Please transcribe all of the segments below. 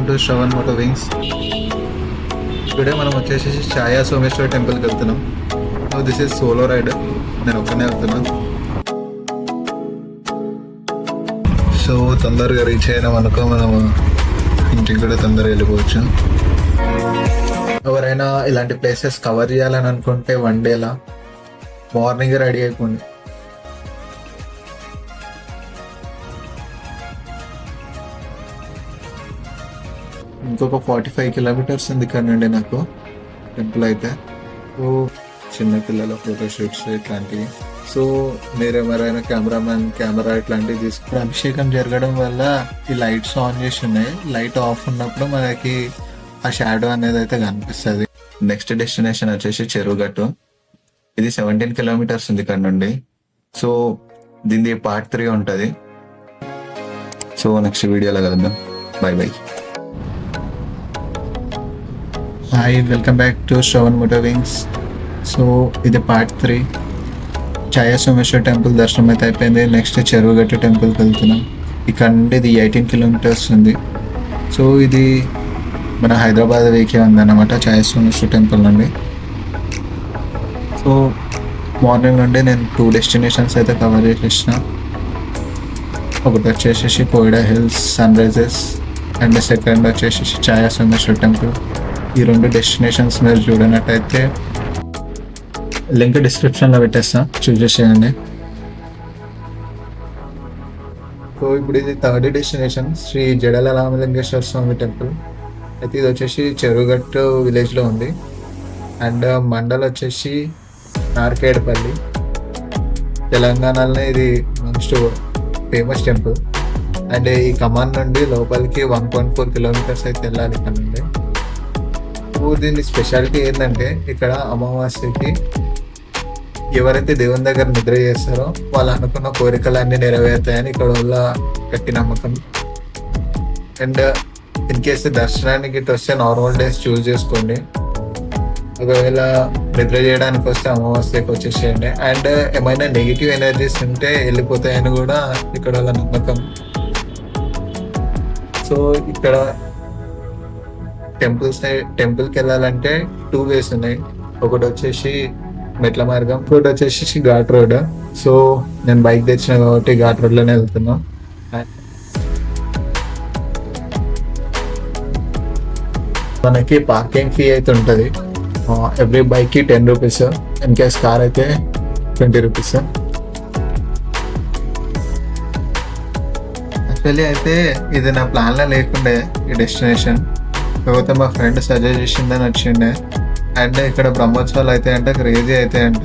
To Shravan moto wings. Today మనం వచ్చేసి ఛాయా సోమేశ్వర టెంపుల్కి వెళ్తున్నాం. So this is solo ride, నేను ఒక్కనే వెళ్తున్నాను. సో తొందరగా రీచ్ అయినాం అనుకో, మనం ఇంటికి కూడా తొందరగా వెళ్ళిపోవచ్చు. ఎవరైనా ఇలాంటి ప్లేసెస్ కవర్ చేయాలని అనుకుంటే వన్ డేలా మార్నింగ్ రెడీ అయిపోండి. ఇంకొక 45 కిలోమీటర్స్ ఉంది ఇక్కడ నుండి నాకు టెంపుల్ అయితే. సో చిన్నపిల్లల ఫోటోషూట్స్ ఇట్లాంటివి. సో మీరు ఎవరైనా కెమెరా ఇట్లాంటివి తీసుకుని, అభిషేకం జరగడం వల్ల ఈ లైట్స్ ఆన్ చేసి ఉన్నాయి. లైట్ ఆఫ్ ఉన్నప్పుడు మనకి ఆ షాడో అనేది అయితే కనిపిస్తుంది. నెక్స్ట్ డెస్టినేషన్ వచ్చేసి చెరువుగట్టు. ఇది 17 కిలోమీటర్స్ ఉంది ఇక్కడ నుండి. సో దీనిది పార్ట్ 3 ఉంటుంది. సో నెక్స్ట్ వీడియోలో కలుద్దాం. Bye bye. Hi, welcome back to Shravan moto wings. So ఇది పార్ట్ 3. ఛాయా సోమేశ్వర టెంపుల్ దర్శనం అయితే అయిపోయింది. నెక్స్ట్ చెరువుగట్టు టెంపుల్కి వెళ్తున్నాం. ఇక్కడ నుండి ఇది 18 కిలోమీటర్స్ ఉంది. సో ఇది మన హైదరాబాద్ వేకే ఉందన్నమాట ఛాయా సోమేశ్వర టెంపుల్ నుండి. సో మార్నింగ్ నుండి నేను 2 డెస్టినేషన్స్ అయితే కవర్ చేసేసిన. ఒకటి వచ్చేసి Koida hills sun rises and second వచ్చేసి ఛాయా సోమేశ్వర టెంపుల్. ఈ 2 డెస్టినేషన్స్ మీరు చూడనట్టయితే లింక్ డిస్క్రిప్షన్లో పెట్టేస్తా, చూసేసేయండి. సో ఇప్పుడు ఇది 3rd డెస్టినేషన్, శ్రీ జడల రామలింగేశ్వర స్వామి టెంపుల్. అయితే ఇది వచ్చేసి చెరువుగట్టు విలేజ్లో ఉంది. అండ్ మండల్ వచ్చేసి నార్కేడ్పల్లి, తెలంగాణలోనే ఇది మోస్ట్ ఫేమస్ టెంపుల్. అండ్ ఈ కమాన్ నుండి లోపలికి 1.4 కిలోమీటర్స్ అయితే వెళ్ళాలి ఇక్కడ నుండి. దీని స్పెషాలిటీ ఏంటంటే ఇక్కడ అమావాస్యకి ఎవరైతే దేవుని దగ్గర నిద్ర చేస్తారో వాళ్ళు అనుకున్న కోరికలన్నీ నెరవేరుతాయని ఇక్కడ వాళ్ళ గట్టి నమ్మకం. అండ్ ఇన్ కేసు దర్శనానికి ఇటు వస్తే నార్మల్ డేస్ చూస్ చేసుకోండి. ఒకవేళ నిద్ర చేయడానికి వస్తే అమావాస్యకి వచ్చేసేయండి. అండ్ ఏమైనా నెగిటివ్ ఎనర్జీస్ ఉంటే వెళ్ళిపోతాయని కూడా ఇక్కడ వాళ్ళ నమ్మకం. సో ఇక్కడ టెంపుల్కి వెళ్ళాలంటే 2 వేస్ ఉన్నాయి. ఒకటి వచ్చేసి మెట్ల మార్గం, ఇంకోటి వచ్చేసి ఘాట్ రోడ్. సో నేను బైక్ తెచ్చిన కాబట్టి ఘాట్ రోడ్లోనే వెళ్తున్నా. మనకి పార్కింగ్ ఫీ అయితే ఉంటుంది. ఎవ్రీ బైక్కి 10 రూపీస్, ఇన్ కేస్ కార్ అయితే 20 రూపీస్. యాక్చువల్లీ అయితే ఇది నా ప్లాన్లో లేకుండే ఈ డెస్టినేషన్, కాకపోతే మా ఫ్రెండ్ సజెస్ట్ చేసిందని వచ్చిండే. అండ్ ఇక్కడ బ్రహ్మోత్సవాలు అయితే అంట, క్రేజీ అయితే అంట.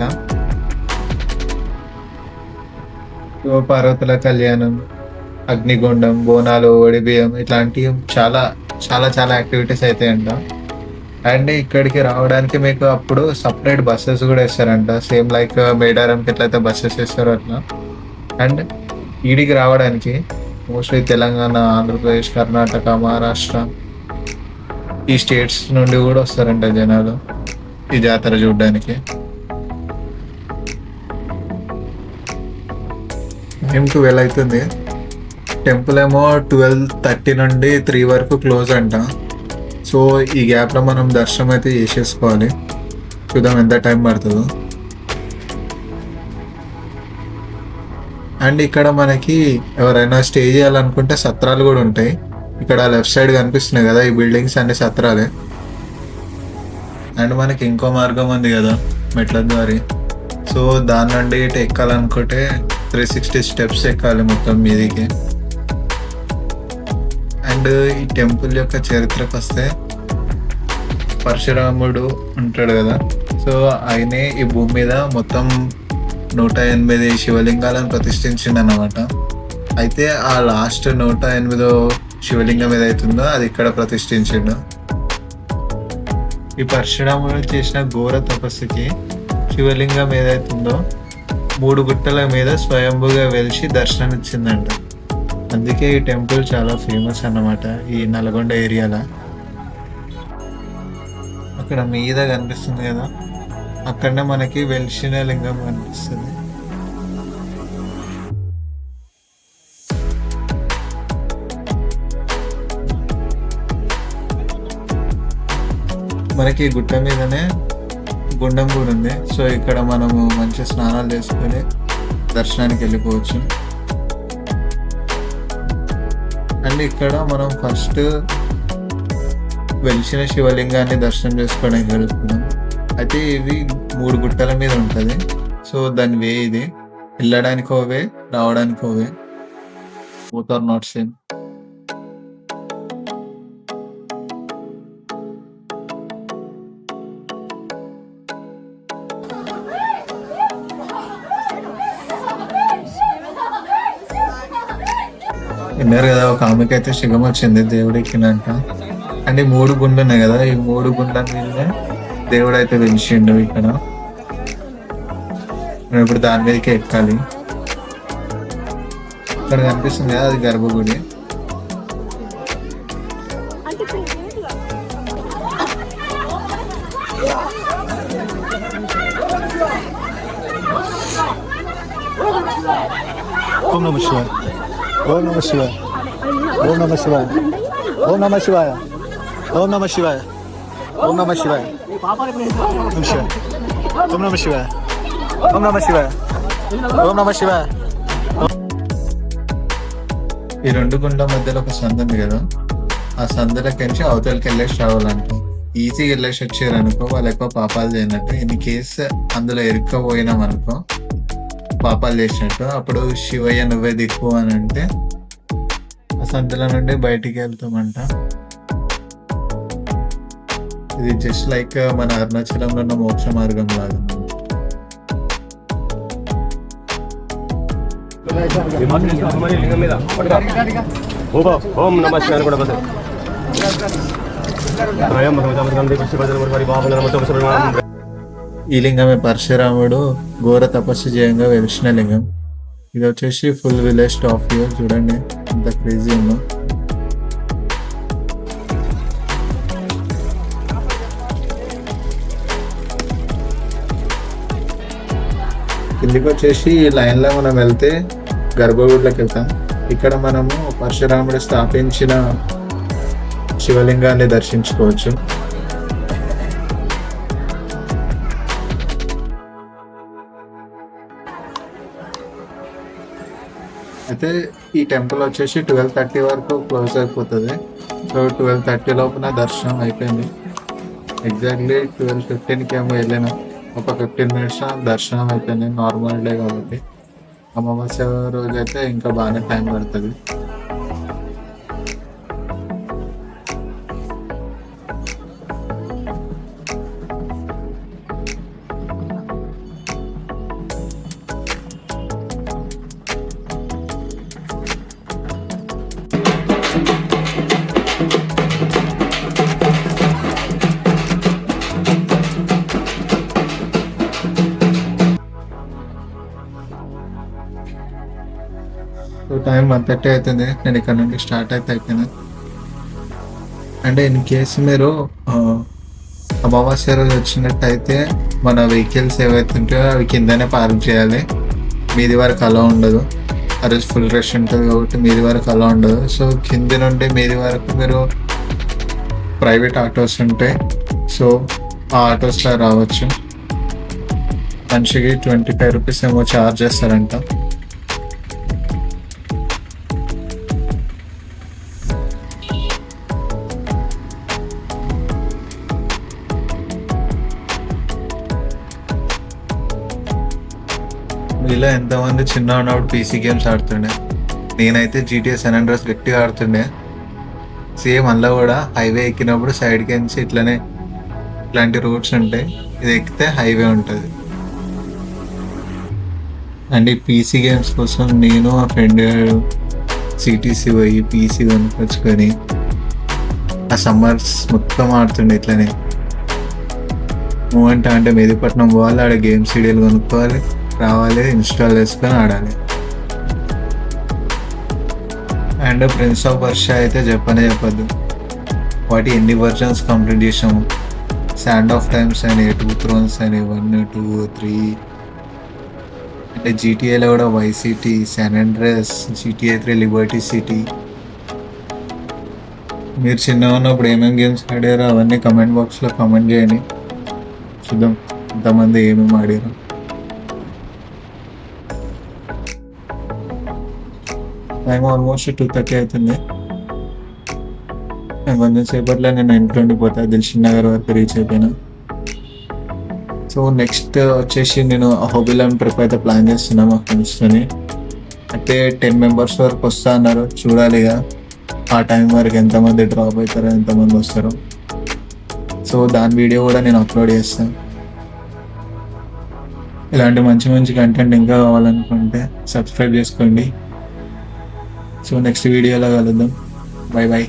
పార్వతుల కళ్యాణం, అగ్నిగుండం, బోనాలు, ఒడిబియ్యం ఇట్లాంటివి చాలా చాలా చాలా యాక్టివిటీస్ అయితే అంట. అండ్ ఇక్కడికి రావడానికి మీకు అప్పుడు సపరేట్ బస్సెస్ కూడా వేస్తారంట, సేమ్ లైక్ మేడారంకి ఎట్లయితే బస్సెస్ వేస్తారో అట్లా. అండ్ ఈడికి రావడానికి మోస్ట్లీ తెలంగాణ, ఆంధ్రప్రదేశ్, కర్ణాటక, మహారాష్ట్ర ఈ స్టేట్స్ నుండి కూడా వస్తారంట జనాలు ఈ జాతర చూడడానికి. టైం 12 అవుతుంది. టెంపుల్ ఏమో 12:30 నుండి 3 వరకు క్లోజ్ అంట. సో ఈ గ్యాప్లో మనం దర్శనం అయితే చేసేసుకోవాలి. చూద్దాం ఎంత టైం పడుతుందో. అండ్ ఇక్కడ మనకి ఎవరైనా స్టే చేయాలనుకుంటే సత్రాలు కూడా ఉంటాయి. ఇక్కడ లెఫ్ట్ సైడ్ కనిపిస్తున్నాయి కదా, ఈ బిల్డింగ్స్ అన్ని సత్రాలే. అండ్ మనకి ఇంకో మార్గం ఉంది కదా మెట్ల దారి. సో దాని నుండి ఇటు ఎక్కాలనుకుంటే 360 స్టెప్స్ ఎక్కాలి మొత్తం మీదికి. అండ్ ఈ టెంపుల్ యొక్క చరిత్రకు వస్తే పరశురాముడు ఉంటాడు కదా, సో ఆయనే ఈ భూమి మీద మొత్తం 108 శివలింగాలను ప్రతిష్ఠించిండు అన్నమాట. అయితే ఆ లాస్ట్ 108వ శివలింగం ఏదైతుందో అది ఇక్కడ ప్రతిష్ఠించిండు. ఈ పరశురాముడు చేసిన ఘోర తపస్సుకి శివలింగం ఏదైతుందో 3 గుట్టల మీద స్వయంభుగా వెలిసి దర్శనం ఇచ్చిందంట. అందుకే ఈ టెంపుల్ చాలా ఫేమస్ అన్నమాట ఈ నల్గొండ ఏరియాలో. అక్కడ మీద కనిపిస్తుంది కదా, అక్కడనే మనకి వెలిసిన లింగం కనిపిస్తుంది. మనకి గుట్ట మీదనే గుండం కూడా ఉంది. సో ఇక్కడ మనము మంచి స్నానాలు చేసుకొని దర్శనానికి వెళ్ళిపోవచ్చు. అండ్ ఇక్కడ మనం ఫస్ట్ వెలిసిన శివలింగాన్ని దర్శనం చేసుకోవడానికి వెళ్తున్నాం. అయితే ఇది 3 గుట్టల మీద ఉంటుంది. సో దాని వే ఇది, వెళ్ళడానికి ఓవే, రావడానికి ఓవే, బోత్ ఆర్ నాట్ సేమ్. విన్నారు కదా, ఒక ఆమెకి అయితే శిఖం వచ్చింది దేవుడు ఎక్కినాక. అండ్ ఈ 3 గుండ్లు ఉన్నాయి కదా, ఈ 3 గుండ్ల మీదనే దేవుడు అయితే వెలిసిండు ఇక్కడ. మనం ఇప్పుడు దాని మీదకి ఎక్కాలి. ఇక్కడ కనిపిస్తుంది కదా, అది గర్భగుడి. ఓం నమః శివాయ, ఓం నమః శివాయ, ఓం నమః శివాయ, ఓం నమః శివాయ, ఓం నమః శివాయ, ఓం నమః శివాయ, ఓం నమః శివాయ, ఓం నమః శివాయ, ఓం నమః శివాయ. ఈ 2 గుండ్ల మధ్యలో ఒక సంద ఉంది కదా, ఆ సందులకించి అవతలకి వెళ్ళేసి రావాలంట. ఈజీగా వెళ్ళేసి వచ్చారు అనుకో, వాళ్ళు ఎక్కువ పాపాలు చేయనట్టు. ఇన్ కేసు అందులో ఇరుక్కపోయినాం అనుకో, పాపాలు చేసినట్టు. అప్పుడు శివయ్య నువ్వే దిక్కు అని అంటే ఆ సందుల నుండి బయటికి వెళ్తామంట. ఇది జస్ట్ లైక్ మన అరుణాచలంలో ఉన్న మోక్ష మార్గం లాగా. ఓం నమ శివాయ కూడా బస్ ఈ లింగమే పరశురాముడు ఘోర తపస్సు చేయంగా వెలిసిన లింగం. ఇది వచ్చేసి ఫుల్ విలేజ్ టాప్ వ్యూ. చూడండి ఎంత క్రేజీ ఉందో. కిందికి వచ్చేసి ఈ లైన్లో మనం వెళ్తే గర్భగుడిలోకి వెళ్తాం. ఇక్కడ మనము పరశురాముడు స్థాపించిన శివలింగాన్ని దర్శించుకోవచ్చు. అయితే ఈ టెంపుల్ వచ్చేసి 12:30 వరకు క్లోజ్ అయిపోతుంది. సో 12:30 లోపున దర్శనం అయిపోయింది. ఎగ్జాక్ట్లీ 12:15కి ఏమో వెళ్ళాను. ఒక 15 మినిట్స్ దర్శనం అయిపోయింది. నార్మల్ డే కాబట్టి. అమావాస్య రోజు అయితే ఇంకా బాగానే టైం పడుతుంది. సో టైం 1:30 అవుతుంది. నేను ఇక్కడ నుండి స్టార్ట్ అయితే అయిపోయినా. అంటే ఇన్ కేసు మీరు అమావాస్య రోజు వచ్చినట్టయితే మన వెహికల్స్ ఏవైతే ఉంటాయో అవి కిందనే పార్క్ చేయాలి. మీది వరకు అలా ఉండదు. ఆ రోజు ఫుల్ రష్ ఉంటుంది కాబట్టి మీది వరకు అలా ఉండదు. సో కింది నుండి మీది వరకు మీరు ప్రైవేట్ ఆటోస్ ఉంటాయి. సో ఆ ఆటోస్లో రావచ్చు. మనిషికి 25 రూపీస్ ఏమో ఛార్జ్ చేస్తారంట. మీలో ఎంతమంది చిన్న ఉన్నప్పుడు పీసీ గేమ్స్ ఆడుతుండే? నేనైతే GTA San Andreas గట్టిగా ఆడుతుండే. సేమ్ అందులో కూడా హైవే ఎక్కినప్పుడు సైడ్కి నుంచి ఇట్లాంటి రోడ్స్ ఉంటాయి. ఇది ఎక్కితే హైవే ఉంటుంది. అండ్ ఈ పీసీ గేమ్స్ కోసం నేను ఆ ఫ్రెండ్ సిటీసీ పోయి పీసీ కొనుక్కొచ్చుకొని ఆ సమ్మర్స్ మొత్తం ఆడుతుండే ఇట్లనే. మూమెంట్ అంటే మెదిపట్నం పోవాలి, ఆడ గేమ్ సీడీలు కొనుక్కోవాలి, రావాలి, ఇన్స్టాల్ చేసుకొని ఆడాలి. అండ్ ప్రిన్స్ ఆఫ్ పర్షియా అయితే చెప్పనే చెప్పద్దు. వాటి ఎన్ని వర్జన్స్ కంప్లీట్ చేసాము. శాండ్ ఆఫ్ టైమ్స్ అని, 2 థ్రోన్స్ అని, 1, 2, 3. అంటే జీటీఏలో కూడా vice city, San Andreas, GTA 3 liberty city, మీరు చిన్నగా ఉన్నప్పుడు ఏమేమి గేమ్స్ ఆడారో అవన్నీ కమెంట్ బాక్స్లో కామెంట్ చేయండి. చూద్దాం ఎంతమంది ఏమేమి ఆడారు. టైం ఆల్మోస్ట్ 2:30 అవుతుంది. కొంచెం సేపట్లో నేను ఇంట్లో ఉండిపోతా. దిల్షుక్ నగర్ వరకు రీచ్ అయిపోయినా. సో నెక్స్ట్ వచ్చేసి నేను హోబీలాండ్ ట్రిప్ అయితే ప్లాన్ చేస్తున్నా మా ఫ్రెండ్స్తోని. అయితే 10 మెంబర్స్ వరకు వస్తా అన్నారు. చూడాలి ఇక ఆ టైం వరకు ఎంతమంది డ్రాప్ అవుతారో ఎంతమంది వస్తారో. సో దాని వీడియో కూడా నేను అప్లోడ్ చేస్తాను. ఇలాంటి మంచి మంచి కంటెంట్ ఇంకా కావాలనుకుంటే సబ్స్క్రైబ్ చేసుకోండి. సో నెక్స్ట్ వీడియోలో కలుద్దాం. Bye bye.